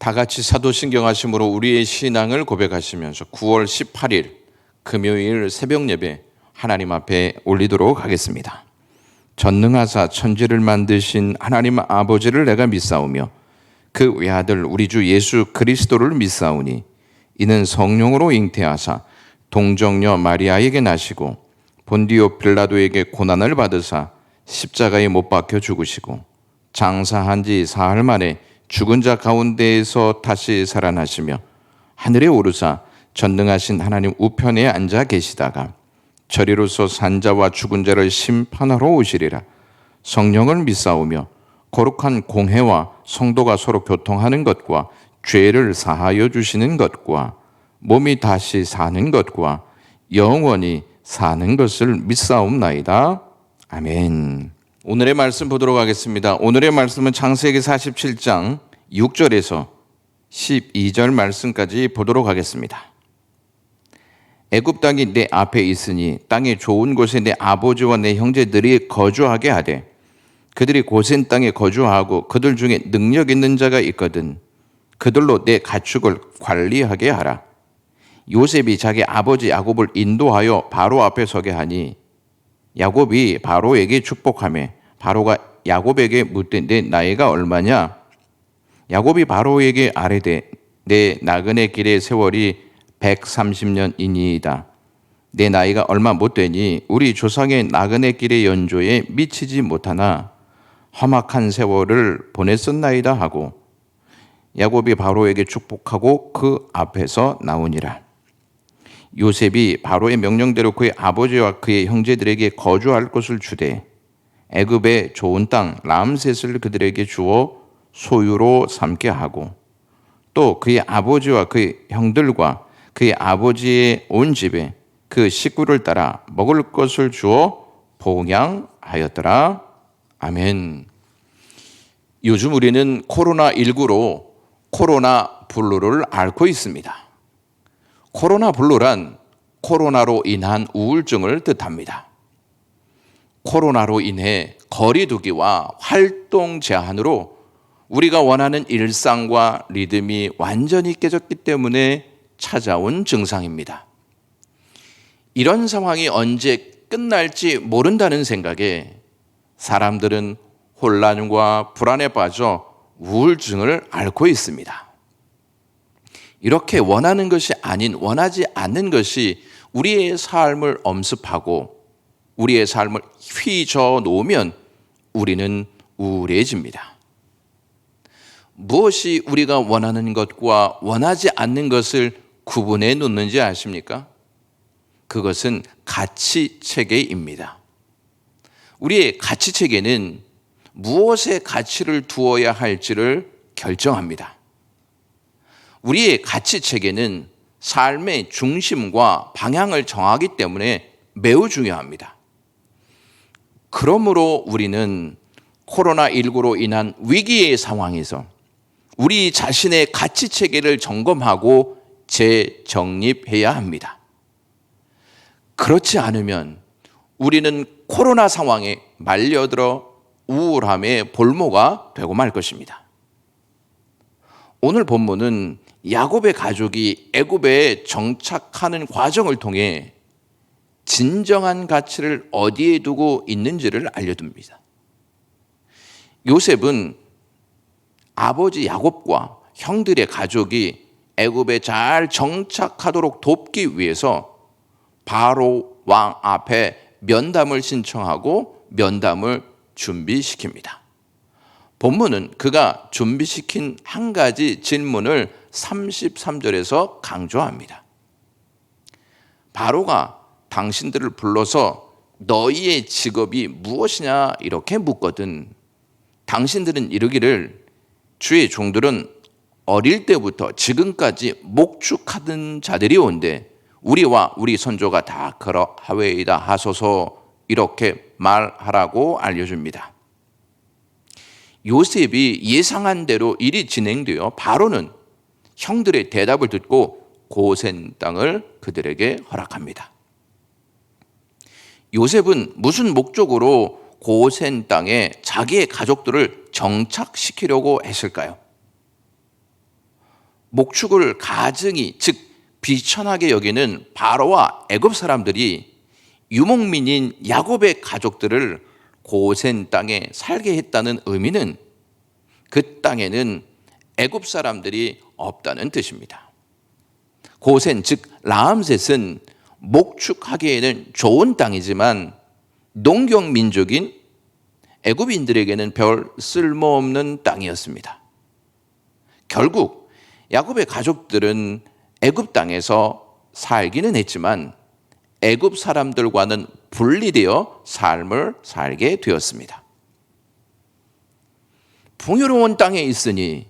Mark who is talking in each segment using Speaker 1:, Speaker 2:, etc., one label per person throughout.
Speaker 1: 다 같이 사도신경하심으로 우리의 신앙을 고백하시면서 9월 18일 금요일 새벽 예배 하나님 앞에 올리도록 하겠습니다. 전능하사 천지를 만드신 하나님 아버지를 내가 믿사오며 그 외아들 우리 주 예수 그리스도를 믿사오니 이는 성령으로 잉태하사 동정녀 마리아에게 나시고 본디오 빌라도에게 고난을 받으사 십자가에 못 박혀 죽으시고 장사한 지 사흘 만에 죽은 자 가운데에서 다시 살아나시며 하늘에 오르사 전능하신 하나님 우편에 앉아 계시다가 저리로서 산자와 죽은 자를 심판하러 오시리라. 성령을 믿사오며 거룩한 공회와 성도가 서로 교통하는 것과 죄를 사하여 주시는 것과 몸이 다시 사는 것과 영원히 사는 것을 믿사옵나이다. 아멘. 오늘의 말씀 보도록 하겠습니다. 오늘의 말씀은 창세기 47장 6절에서 12절 말씀까지 보도록 하겠습니다. 애굽 땅이 내 앞에 있으니 땅의 좋은 곳에 내 아버지와 내 형제들이 거주하게 하되 그들이 고센 땅에 거주하고 그들 중에 능력 있는 자가 있거든 그들로 내 가축을 관리하게 하라. 요셉이 자기 아버지 야곱을 인도하여 바로 앞에 서게 하니 야곱이 바로에게 축복하며 바로가 야곱에게 묻되 내 나이가 얼마냐? 야곱이 바로에게 아뢰되 내 나그네 길의 세월이 130년이니이다. 내 나이가 얼마 못 되니 우리 조상의 나그네 길의 연조에 미치지 못하나 험악한 세월을 보냈었나이다 하고 야곱이 바로에게 축복하고 그 앞에서 나오니라. 요셉이 바로의 명령대로 그의 아버지와 그의 형제들에게 거주할 곳을 주되 애굽의 좋은 땅 람셋을 그들에게 주어 소유로 삼게 하고 또 그의 아버지와 그의 형들과 그의 아버지의 온 집에 그 식구를 따라 먹을 것을 주어 봉양하였더라. 아멘. 요즘 우리는 코로나19로 코로나 블루를 앓고 있습니다. 코로나 블루란 코로나로 인한 우울증을 뜻합니다. 코로나로 인해 거리두기와 활동 제한으로 우리가 원하는 일상과 리듬이 완전히 깨졌기 때문에 찾아온 증상입니다. 이런 상황이 언제 끝날지 모른다는 생각에 사람들은 혼란과 불안에 빠져 우울증을 앓고 있습니다. 이렇게 원하는 것이 아닌 원하지 않는 것이 우리의 삶을 엄습하고 우리의 삶을 휘저어 놓으면 우리는 우울해집니다. 무엇이 우리가 원하는 것과 원하지 않는 것을 구분해 놓는지 아십니까? 그것은 가치체계입니다. 우리의 가치체계는 무엇에 가치를 두어야 할지를 결정합니다. 우리의 가치체계는 삶의 중심과 방향을 정하기 때문에 매우 중요합니다. 그러므로 우리는 코로나19로 인한 위기의 상황에서 우리 자신의 가치체계를 점검하고 재정립해야 합니다. 그렇지 않으면 우리는 코로나 상황에 말려들어 우울함의 볼모가 되고 말 것입니다. 오늘 본문은 야곱의 가족이 애굽에 정착하는 과정을 통해 진정한 가치를 어디에 두고 있는지를 알려줍니다. 요셉은 아버지 야곱과 형들의 가족이 애굽에 잘 정착하도록 돕기 위해서 바로 왕 앞에 면담을 신청하고 면담을 준비시킵니다. 본문은 그가 준비시킨 한 가지 질문을 33절에서 강조합니다. 바로가 당신들을 불러서 너희의 직업이 무엇이냐 이렇게 묻거든 당신들은 이르기를 주의 종들은 어릴 때부터 지금까지 목축하던 자들이 온데 우리와 우리 선조가 다 그러하외이다 하소서 이렇게 말하라고 알려줍니다. 요셉이 예상한 대로 일이 진행되어 바로는 형들의 대답을 듣고 고센 땅을 그들에게 허락합니다. 요셉은 무슨 목적으로 고센 땅에 자기의 가족들을 정착시키려고 했을까요? 목축을 가증히, 즉 비천하게 여기는 바로와 애굽 사람들이 유목민인 야곱의 가족들을 고센 땅에 살게 했다는 의미는 그 땅에는 애굽 사람들이 없다는 뜻입니다. 고센, 즉 라암셋은 목축하기에는 좋은 땅이지만 농경 민족인 애굽인들에게는 별 쓸모없는 땅이었습니다. 결국 야곱의 가족들은 애굽 땅에서 살기는 했지만 애굽 사람들과는 분리되어 삶을 살게 되었습니다. 풍요로운 땅에 있으니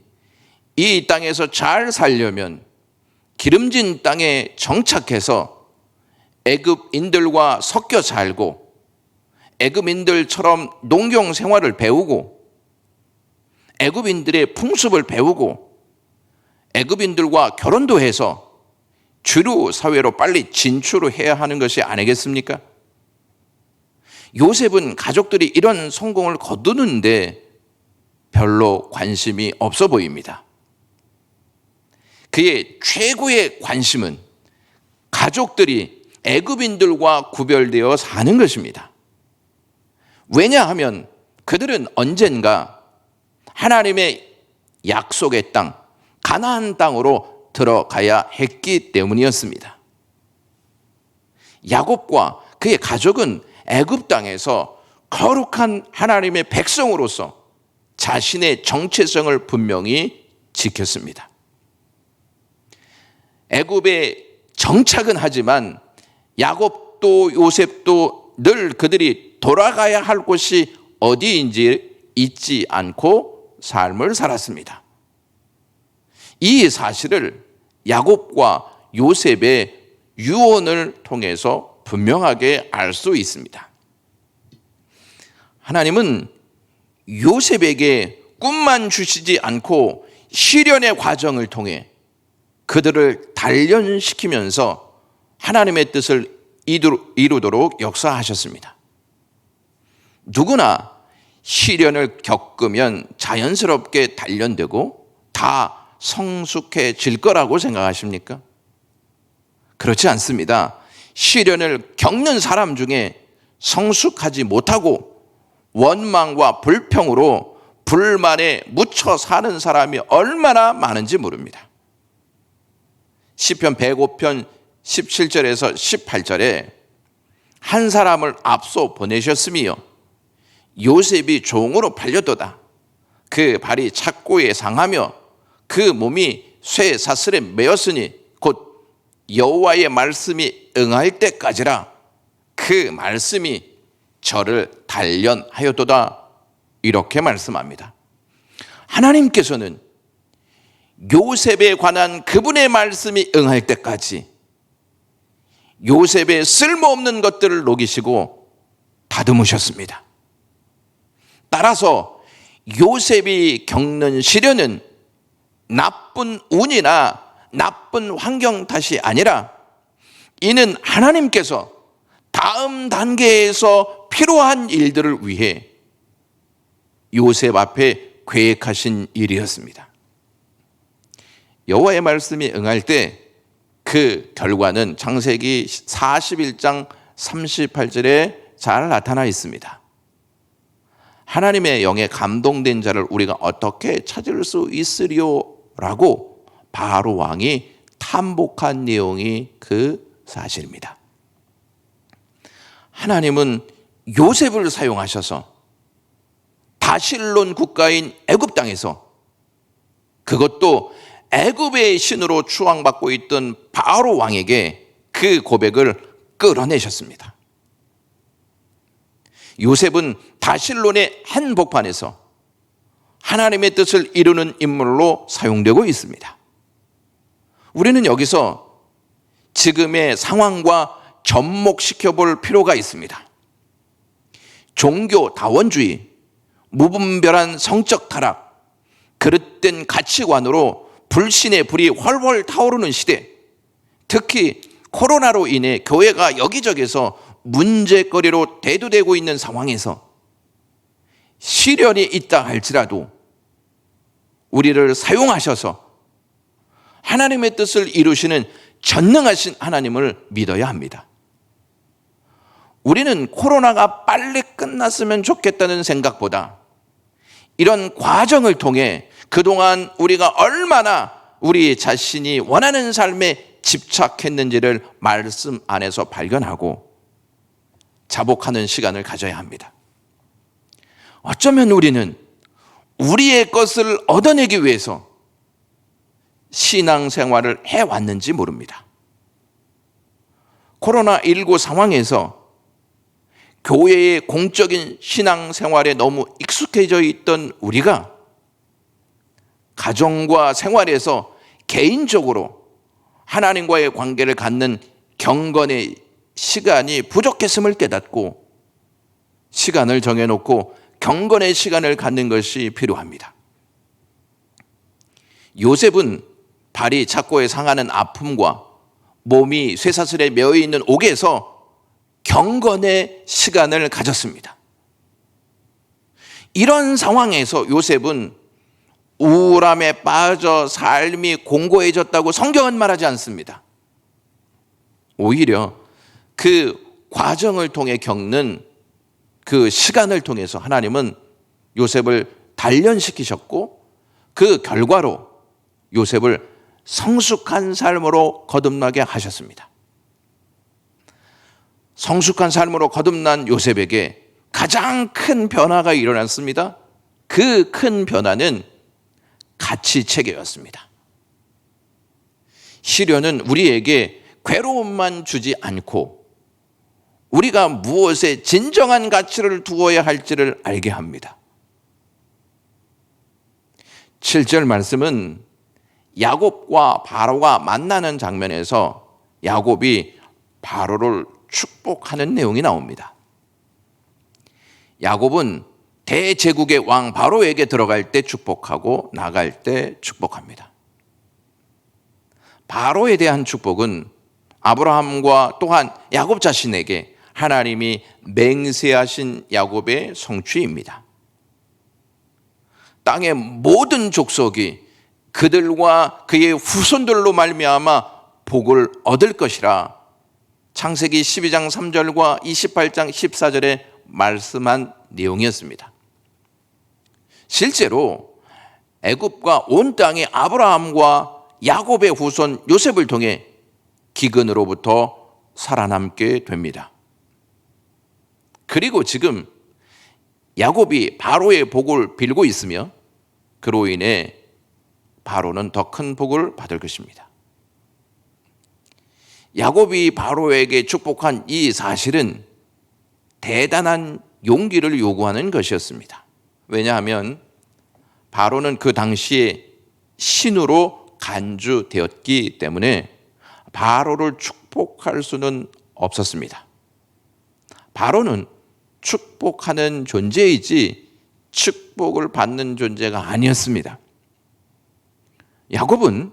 Speaker 1: 이 땅에서 잘 살려면 기름진 땅에 정착해서 애굽인들과 섞여 살고 애굽인들처럼 농경 생활을 배우고 애굽인들의 풍습을 배우고 애굽인들과 결혼도 해서 주류 사회로 빨리 진출해야 하는 것이 아니겠습니까? 요셉은 가족들이 이런 성공을 거두는데 별로 관심이 없어 보입니다. 그의 최고의 관심은 가족들이 애굽인들과 구별되어 사는 것입니다. 왜냐하면 그들은 언젠가 하나님의 약속의 땅, 가나안 땅으로 들어가야 했기 때문이었습니다. 야곱과 그의 가족은 애굽 땅에서 거룩한 하나님의 백성으로서 자신의 정체성을 분명히 지켰습니다. 애굽에 정착은 하지만 야곱도 요셉도 늘 그들이 돌아가야 할 곳이 어디인지 잊지 않고 삶을 살았습니다. 이 사실을 야곱과 요셉의 유언을 통해서 분명하게 알 수 있습니다. 하나님은 요셉에게 꿈만 주시지 않고 시련의 과정을 통해 그들을 단련시키면서 하나님의 뜻을 이루도록 역사하셨습니다. 누구나 시련을 겪으면 자연스럽게 단련되고 다 성숙해질 거라고 생각하십니까? 그렇지 않습니다. 시련을 겪는 사람 중에 성숙하지 못하고 원망과 불평으로 불만에 묻혀 사는 사람이 얼마나 많은지 모릅니다. 시편 105편 17절에서 18절에 한 사람을 앞서 보내셨으며 요셉이 종으로 팔렸도다. 그 발이 착고에 상하며 그 몸이 쇠 사슬에 매였으니 곧 여호와의 말씀이 응할 때까지라. 그 말씀이 저를 단련하였도다. 이렇게 말씀합니다. 하나님께서는 요셉에 관한 그분의 말씀이 응할 때까지 요셉의 쓸모없는 것들을 녹이시고 다듬으셨습니다. 따라서 요셉이 겪는 시련은 나쁜 운이나 나쁜 환경 탓이 아니라 이는 하나님께서 다음 단계에서 필요한 일들을 위해 요셉 앞에 계획하신 일이었습니다. 여호와의 말씀이 응할 때 그 결과는 창세기 41장 38절에 잘 나타나 있습니다. 하나님의 영에 감동된 자를 우리가 어떻게 찾을 수 있으리요라고 바로 왕이 탐복한 내용이 그 사실입니다. 하나님은 요셉을 사용하셔서 다실론 국가인 애굽 땅에서, 그것도 애굽의 신으로 추앙받고 있던 바로 왕에게 그 고백을 끌어내셨습니다. 요셉은 다실론의 한복판에서 하나님의 뜻을 이루는 인물로 사용되고 있습니다. 우리는 여기서 지금의 상황과 접목시켜 볼 필요가 있습니다. 종교 다원주의, 무분별한 성적 타락, 그릇된 가치관으로 불신의 불이 훨훨 타오르는 시대, 특히 코로나로 인해 교회가 여기저기서 문제거리로 대두되고 있는 상황에서 시련이 있다 할지라도 우리를 사용하셔서 하나님의 뜻을 이루시는 전능하신 하나님을 믿어야 합니다. 우리는 코로나가 빨리 끝났으면 좋겠다는 생각보다 이런 과정을 통해 그동안 우리가 얼마나 우리 자신이 원하는 삶에 집착했는지를 말씀 안에서 발견하고 자복하는 시간을 가져야 합니다. 어쩌면 우리는 우리의 것을 얻어내기 위해서 신앙생활을 해왔는지 모릅니다. 코로나19 상황에서 교회의 공적인 신앙생활에 너무 익숙해져 있던 우리가 가정과 생활에서 개인적으로 하나님과의 관계를 갖는 경건의 시간이 부족했음을 깨닫고 시간을 정해놓고 경건의 시간을 갖는 것이 필요합니다. 요셉은 발이 착고에 상하는 아픔과 몸이 쇠사슬에 매어 있는 옥에서 경건의 시간을 가졌습니다. 이런 상황에서 요셉은 우울함에 빠져 삶이 공고해졌다고 성경은 말하지 않습니다. 오히려 그 과정을 통해 겪는 그 시간을 통해서 하나님은 요셉을 단련시키셨고 그 결과로 요셉을 성숙한 삶으로 거듭나게 하셨습니다. 성숙한 삶으로 거듭난 요셉에게 가장 큰 변화가 일어났습니다. 그 큰 변화는 가치체계였습니다. 시련은 우리에게 괴로움만 주지 않고 우리가 무엇에 진정한 가치를 두어야 할지를 알게 합니다. 7절 말씀은 야곱과 바로가 만나는 장면에서 야곱이 바로를 축복하는 내용이 나옵니다. 야곱은 대제국의 왕 바로에게 들어갈 때 축복하고 나갈 때 축복합니다. 바로에 대한 축복은 아브라함과 또한 야곱 자신에게 하나님이 맹세하신 야곱의 성취입니다. 땅의 모든 족속이 그들과 그의 후손들로 말미암아 복을 얻을 것이라 창세기 12장 3절과 28장 14절에 말씀한 내용이었습니다. 실제로 애굽과 온 땅이 아브라함과 야곱의 후손 요셉을 통해 기근으로부터 살아남게 됩니다. 그리고 지금 야곱이 바로의 복을 빌고 있으며 그로 인해 바로는 더 큰 복을 받을 것입니다. 야곱이 바로에게 축복한 이 사실은 대단한 용기를 요구하는 것이었습니다. 왜냐하면 바로는 그 당시에 신으로 간주되었기 때문에 바로를 축복할 수는 없었습니다. 바로는 축복하는 존재이지 축복을 받는 존재가 아니었습니다. 야곱은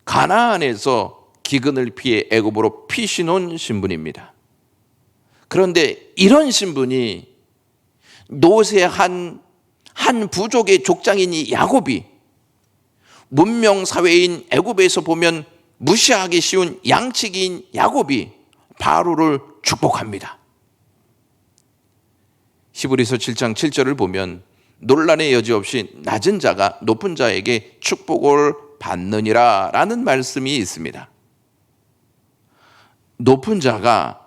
Speaker 1: 가나안에서 기근을 피해 애굽으로 피신온 신분입니다. 그런데 이런 신분이 노쇠한 한 부족의 족장인 이 야곱이 문명 사회인 애굽에서 보면 무시하기 쉬운 양치기인 야곱이 바로를 축복합니다. 히브리서 7장 7절을 보면 논란의 여지 없이 낮은 자가 높은 자에게 축복을 받느니라 라는 말씀이 있습니다. 높은 자가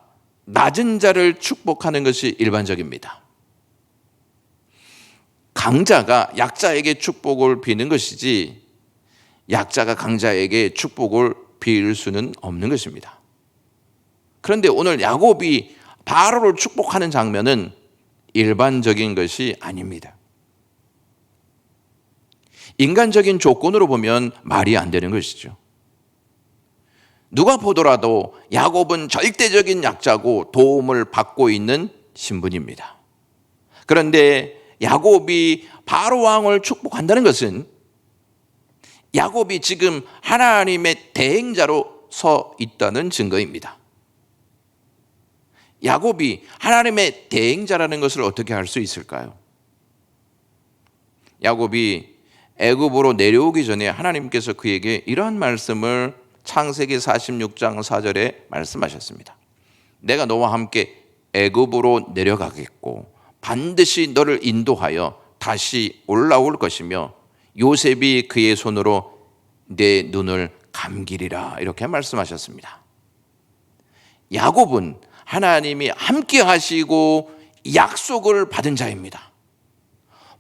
Speaker 1: 낮은 자를 축복하는 것이 일반적입니다. 강자가 약자에게 축복을 비는 것이지 약자가 강자에게 축복을 빌 수는 없는 것입니다. 그런데 오늘 야곱이 바로를 축복하는 장면은 일반적인 것이 아닙니다. 인간적인 조건으로 보면 말이 안 되는 것이죠. 누가 보더라도 야곱은 절대적인 약자고 도움을 받고 있는 신분입니다. 그런데 야곱이 바로 왕을 축복한다는 것은 야곱이 지금 하나님의 대행자로 서 있다는 증거입니다. 야곱이 하나님의 대행자라는 것을 어떻게 알 수 있을까요? 야곱이 애굽으로 내려오기 전에 하나님께서 그에게 이러한 말씀을 창세기 46장 4절에 말씀하셨습니다. 내가 너와 함께 애굽으로 내려가겠고 반드시 너를 인도하여 다시 올라올 것이며 요셉이 그의 손으로 내 눈을 감기리라, 이렇게 말씀하셨습니다. 야곱은 하나님이 함께 하시고 약속을 받은 자입니다.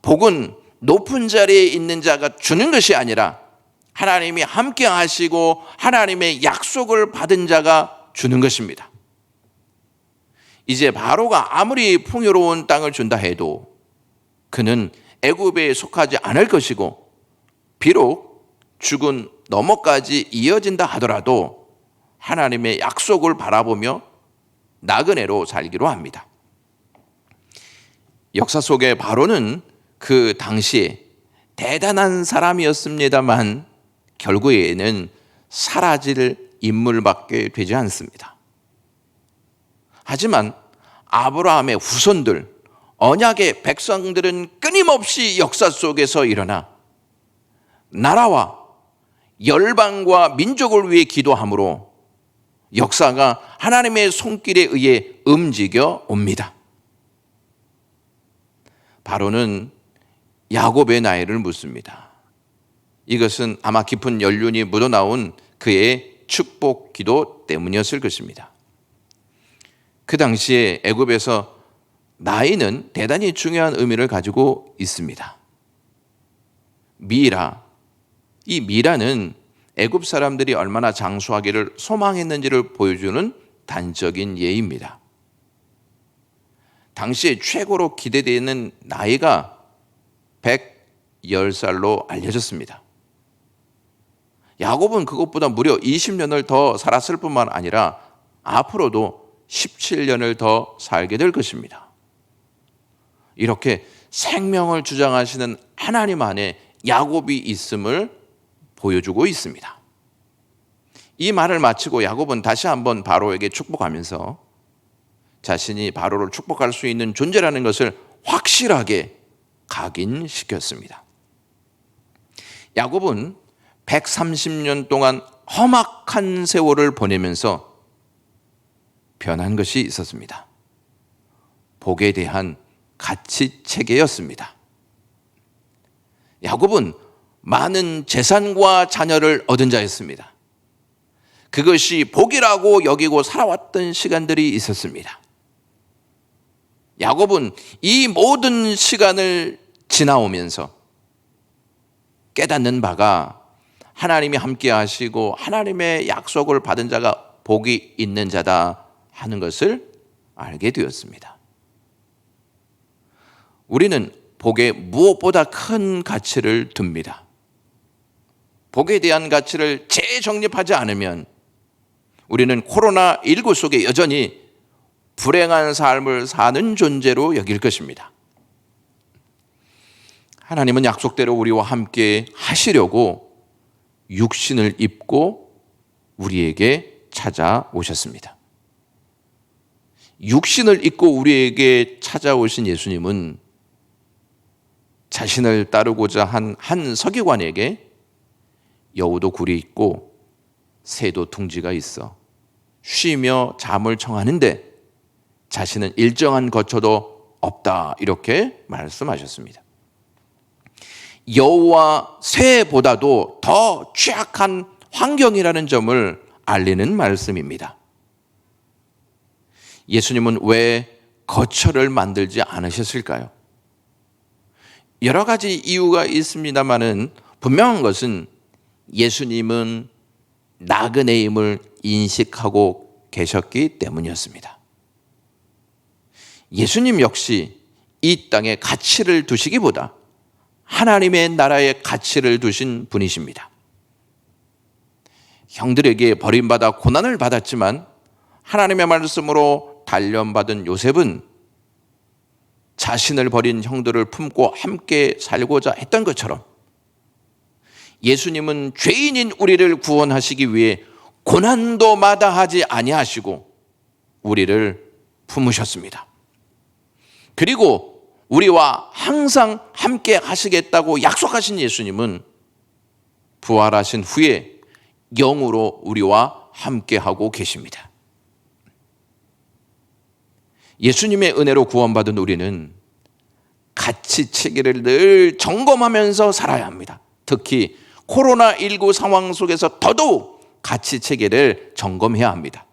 Speaker 1: 복은 높은 자리에 있는 자가 주는 것이 아니라 하나님이 함께 하시고 하나님의 약속을 받은 자가 주는 것입니다. 이제 바로가 아무리 풍요로운 땅을 준다 해도 그는 애굽에 속하지 않을 것이고, 비록 죽은 너머까지 이어진다 하더라도 하나님의 약속을 바라보며 나그네로 살기로 합니다. 역사 속에 바로는 그 당시에 대단한 사람이었습니다만 결국에는 사라질 인물밖에 되지 않습니다. 하지만 아브라함의 후손들, 언약의 백성들은 끊임없이 역사 속에서 일어나 나라와 열방과 민족을 위해 기도함으로 역사가 하나님의 손길에 의해 움직여 옵니다. 바로는 야곱의 나이를 묻습니다. 이것은 아마 깊은 연륜이 묻어나온 그의 축복 기도 때문이었을 것입니다. 그 당시에 애굽에서 나이는 대단히 중요한 의미를 가지고 있습니다. 미라, 이 미라는 애굽 사람들이 얼마나 장수하기를 소망했는지를 보여주는 단적인 예입니다. 당시에 최고로 기대되는 나이가 110살로 알려졌습니다. 야곱은 그것보다 무려 20년을 더 살았을 뿐만 아니라 앞으로도 17년을 더 살게 될 것입니다. 이렇게 생명을 주장하시는 하나님 안에 야곱이 있음을 보여주고 있습니다. 이 말을 마치고 야곱은 다시 한번 바로에게 축복하면서 자신이 바로를 축복할 수 있는 존재라는 것을 확실하게 각인시켰습니다. 야곱은 130년 동안 험악한 세월을 보내면서 변한 것이 있었습니다. 복에 대한 가치 체계였습니다. 야곱은 많은 재산과 자녀를 얻은 자였습니다. 그것이 복이라고 여기고 살아왔던 시간들이 있었습니다. 야곱은 이 모든 시간을 지나오면서 깨닫는 바가 하나님이 함께 하시고 하나님의 약속을 받은 자가 복이 있는 자다 하는 것을 알게 되었습니다. 우리는 복에 무엇보다 큰 가치를 둡니다. 복에 대한 가치를 재정립하지 않으면 우리는 코로나19 속에 여전히 불행한 삶을 사는 존재로 여길 것입니다. 하나님은 약속대로 우리와 함께 하시려고 육신을 입고 우리에게 찾아오셨습니다. 육신을 입고 우리에게 찾아오신 예수님은 자신을 따르고자 한 서기관에게 여우도 굴이 있고 새도 둥지가 있어 쉬며 잠을 청하는데 자신은 일정한 거처도 없다, 이렇게 말씀하셨습니다. 여우와 새보다도 더 취약한 환경이라는 점을 알리는 말씀입니다. 예수님은 왜 거처를 만들지 않으셨을까요? 여러 가지 이유가 있습니다만은 분명한 것은 예수님은 나그네임을 인식하고 계셨기 때문이었습니다. 예수님 역시 이 땅에 가치를 두시기보다 하나님의 나라에 가치를 두신 분이십니다. 형들에게 버림받아 고난을 받았지만 하나님의 말씀으로 단련받은 요셉은 자신을 버린 형들을 품고 함께 살고자 했던 것처럼 예수님은 죄인인 우리를 구원하시기 위해 고난도 마다하지 아니하시고 우리를 품으셨습니다. 그리고 우리와 항상 함께 하시겠다고 약속하신 예수님은 부활하신 후에 영으로 우리와 함께 하고 계십니다. 예수님의 은혜로 구원받은 우리는 가치 체계를 늘 점검하면서 살아야 합니다. 특히 코로나19 상황 속에서 더더욱 가치 체계를 점검해야 합니다.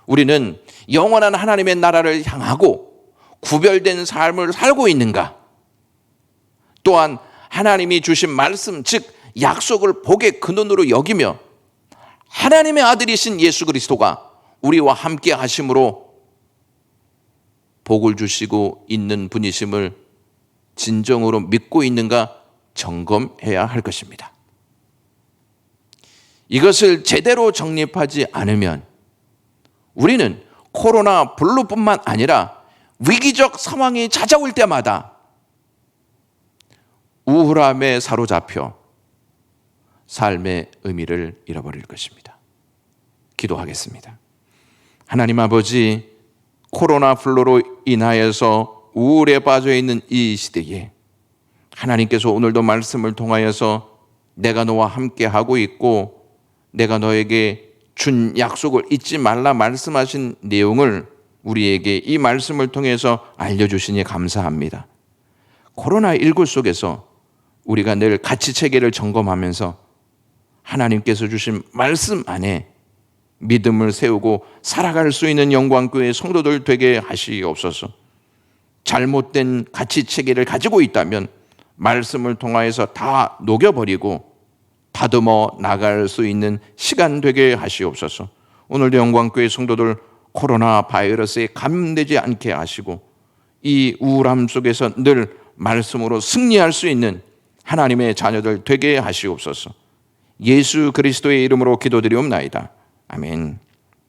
Speaker 1: 우리는 영원한 하나님의 나라를 향하고 구별된 삶을 살고 있는가? 또한 하나님이 주신 말씀, 즉 약속을 복의 근원으로 여기며 하나님의 아들이신 예수 그리스도가 우리와 함께 하심으로 복을 주시고 있는 분이심을 진정으로 믿고 있는가 점검해야 할 것입니다. 이것을 제대로 정립하지 않으면 우리는 코로나 블루뿐만 아니라 위기적 상황이 찾아올 때마다 우울함에 사로잡혀 삶의 의미를 잃어버릴 것입니다. 기도하겠습니다. 하나님 아버지, 코로나 블루로 인하여서 우울에 빠져 있는 이 시대에 하나님께서 오늘도 말씀을 통하여서 내가 너와 함께 하고 있고 내가 너에게 준 약속을 잊지 말라 말씀하신 내용을 우리에게 이 말씀을 통해서 알려주시니 감사합니다. 코로나19 속에서 우리가 늘 가치 체계를 점검하면서 하나님께서 주신 말씀 안에 믿음을 세우고 살아갈 수 있는 영광교회 성도들 되게 하시옵소서. 잘못된 가치 체계를 가지고 있다면 말씀을 통하여서 다 녹여버리고 다듬어 나갈 수 있는 시간 되게 하시옵소서. 오늘도 영광교회 성도들 코로나 바이러스에 감염되지 않게 하시고 이 우울함 속에서 늘 말씀으로 승리할 수 있는 하나님의 자녀들 되게 하시옵소서. 예수 그리스도의 이름으로 기도드리옵나이다. 아멘.